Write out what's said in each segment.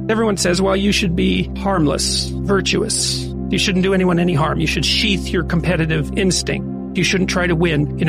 Everyone says, well, you should be harmless, virtuous. You shouldn't do anyone any harm. You should sheath your competitive instinct. You shouldn't try to win. You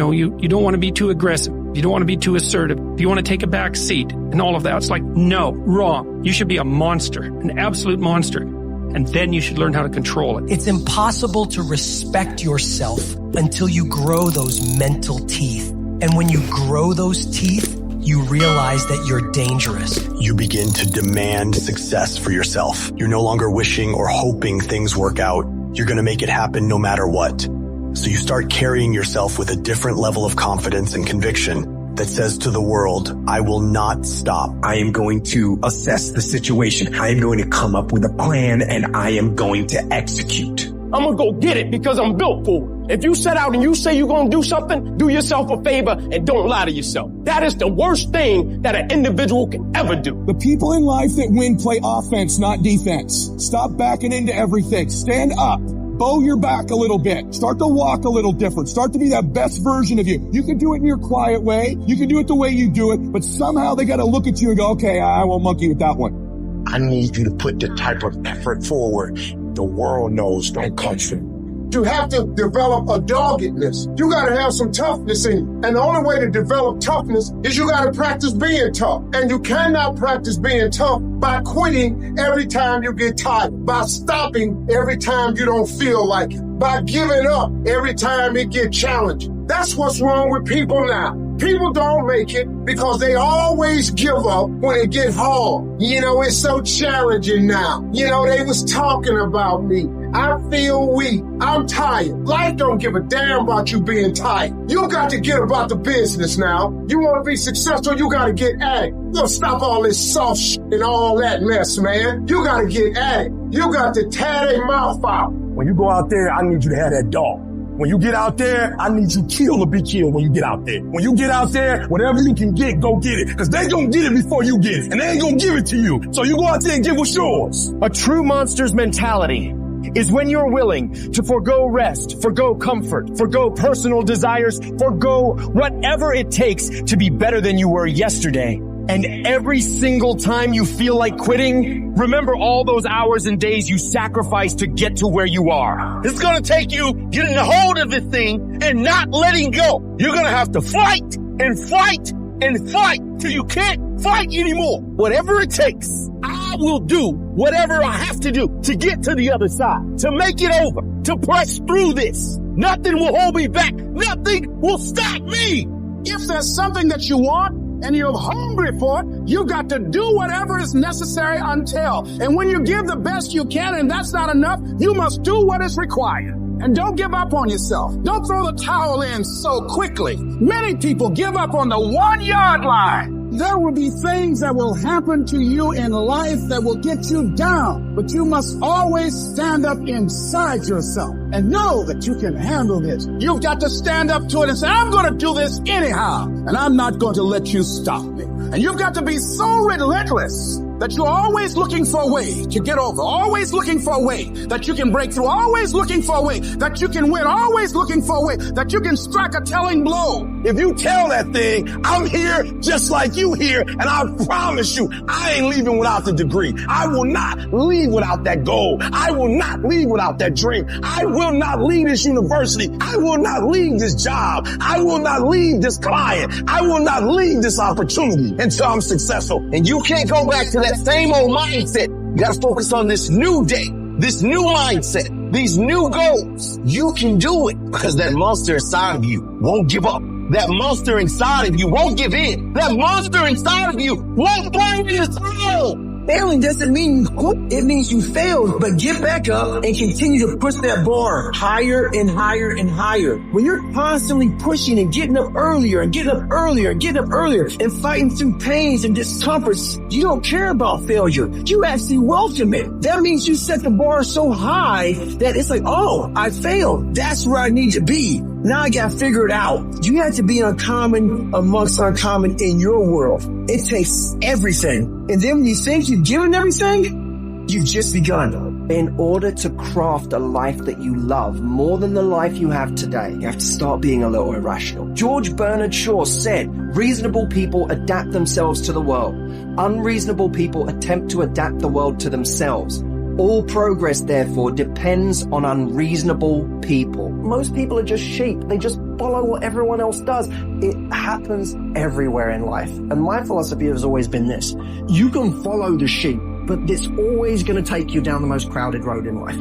don't want to be too aggressive. You don't want to be too assertive. You want to take a back seat and all of that. It's like, no, wrong. You should be a monster, an absolute monster. And then you should learn how to control it. It's impossible to respect yourself until you grow those mental teeth. And when you grow those teeth, you realize that you're dangerous. You begin to demand success for yourself. You're no longer wishing or hoping things work out. You're going to make it happen no matter what. So you start carrying yourself with a different level of confidence and conviction that says to the world, I will not stop. I am going to assess the situation. I am going to come up with a plan and I am going to execute. I'm going to go get it because I'm built for it. If you set out and you say you're going to do something, do yourself a favor and don't lie to yourself. That is the worst thing that an individual can ever do. The people in life that win play offense, not defense. Stop backing into everything. Stand up. Bow your back a little bit. Start to walk a little different. Start to be that best version of you. You can do it in your quiet way. You can do it the way you do it, but somehow they got to look at you and go, okay, I won't monkey with that one. I need you to put the type of effort forward the world knows don't come from. You have to develop a doggedness. You got to have some toughness in you. And the only way to develop toughness is you got to practice being tough. And you cannot practice being tough by quitting every time you get tired, by stopping every time you don't feel like it, by giving up every time it gets challenging. That's what's wrong with people now. People don't make it because they always give up when it gets hard. It's so challenging now. They was talking about me. I feel weak. I'm tired. Life don't give a damn about you being tired. You got to get about the business now. You want to be successful, you got to get at it. You got to stop all this soft shit and all that mess, man. You got to get at it. You got to tear their mouth out. When you go out there, I need you to have that dog. When you get out there, I need you kill or be killed when you get out there. When you get out there, whatever you can get, go get it. Because they gonna get it before you get it. And they ain't gonna give it to you. So you go out there and get what's yours. A true monster's mentality is when you're willing to forgo rest, forgo comfort, forgo personal desires, forgo whatever it takes to be better than you were yesterday. And every single time you feel like quitting, remember all those hours and days you sacrificed to get to where you are. It's gonna take you getting a hold of this thing and not letting go. You're gonna have to fight and fight and fight till you can't fight anymore. Whatever it takes, I will do whatever I have to do to get to the other side, to make it over, to press through this. Nothing will hold me back. Nothing will stop me. If there's something that you want, and you're hungry for it, you got to do whatever is necessary until. And when you give the best you can and that's not enough, you must do what is required. And don't give up on yourself. Don't throw the towel in so quickly. Many people give up on the 1 yard line. There will be things that will happen to you in life that will get you down, but you must always stand up inside yourself and know that you can handle this. You've got to stand up to it and say, I'm going to do this anyhow, and I'm not going to let you stop me. And you've got to be so relentless that you're always looking for a way to get over, always looking for a way that you can break through, always looking for a way that you can win, always looking for a way that you can strike a telling blow. If you tell that thing, I'm here just like you here, and I promise you, I ain't leaving without the degree. I will not leave without that goal. I will not leave without that dream. I will not leave this university. I will not leave this job. I will not leave this client. I will not leave this opportunity until I'm successful. And you can't go back to that same old mindset. You gotta focus on this new day, this new mindset, these new goals. You can do it because that monster inside of you won't give up. That monster inside of you won't give in. That monster inside of you won't throw in the towel. Failing doesn't mean you quit. It means you failed, but get back up and continue to push that bar higher and higher and higher. When you're constantly pushing and getting up earlier and getting up earlier and getting up earlier and fighting through pains and discomforts, you don't care about failure. You actually welcome it. That means you set the bar so high that it's like, oh, I failed. That's where I need to be. Now I got to figure it out. You have to be uncommon amongst uncommon in your world. It takes everything. And then when you think you've given everything, you've just begun. In order to craft a life that you love more than the life you have today, you have to start being a little irrational. George Bernard Shaw said, reasonable people adapt themselves to the world. Unreasonable people attempt to adapt the world to themselves. All progress, therefore, depends on unreasonable people. Most people are just sheep. They just follow what everyone else does. It happens everywhere in life. And my philosophy has always been this. You can follow the sheep, but it's always going to take you down the most crowded road in life.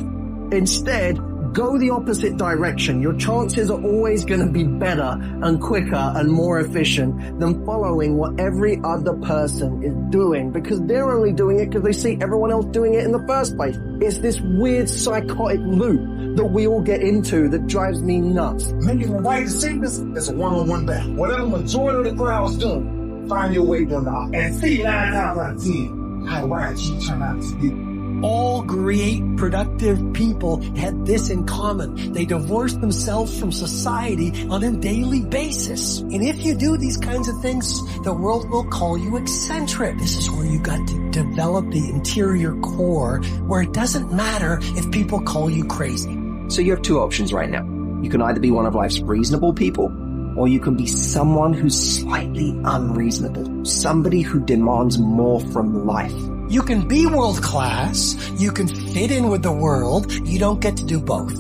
Instead, go the opposite direction. Your chances are always going to be better and quicker and more efficient than following what every other person is doing, because they're only doing it because they see everyone else doing it in the first place. It's this weird psychotic loop that we all get into that drives me nuts. Making the right decisions is a one-on-one battle. Whatever the majority of the crowd's doing, find your way down the aisle. And see 9 times out of 10 how right you turn out to be. All great, productive people had this in common. They divorced themselves from society on a daily basis. And if you do these kinds of things, the world will call you eccentric. This is where you got to develop the interior core, where it doesn't matter if people call you crazy. So you have two options right now. You can either be one of life's reasonable people, or you can be someone who's slightly unreasonable. Somebody who demands more from life. You can be world class, you can fit in with the world, you don't get to do both.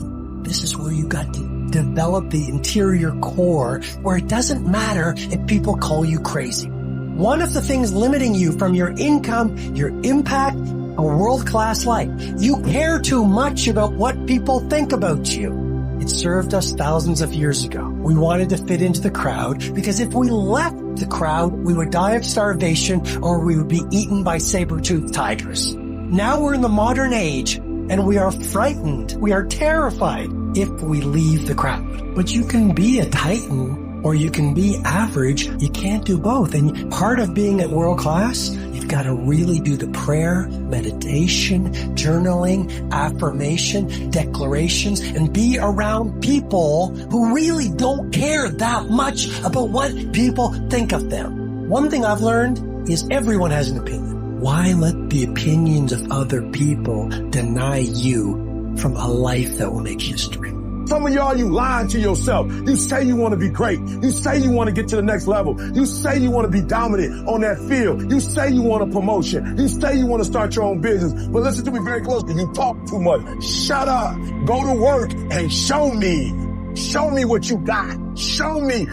This is where you got to develop the interior core, where it doesn't matter if people call you crazy. One of the things limiting you from your income, your impact, a world class life, you care too much about what people think about you. It served us thousands of years ago. We wanted to fit into the crowd because if we left the crowd, we would die of starvation or we would be eaten by saber-toothed tigers. Now we're in the modern age and we are frightened. We are terrified if we leave the crowd. But you can be a titan or you can be average. You can't do both. And part of being at world class, you've got to really do the prayer, meditation, journaling, affirmation, declarations, and be around people who really don't care that much about what people think of them. One thing I've learned is everyone has an opinion. Why let the opinions of other people deny you from a life that will make history? Some of y'all, you lying to yourself. You say you want to be great. You say you want to get to the next level. You say you want to be dominant on that field. You say you want a promotion. You say you want to start your own business. But listen to me very closely. You talk too much. Shut up. Go to work and show me. Show me what you got. Show me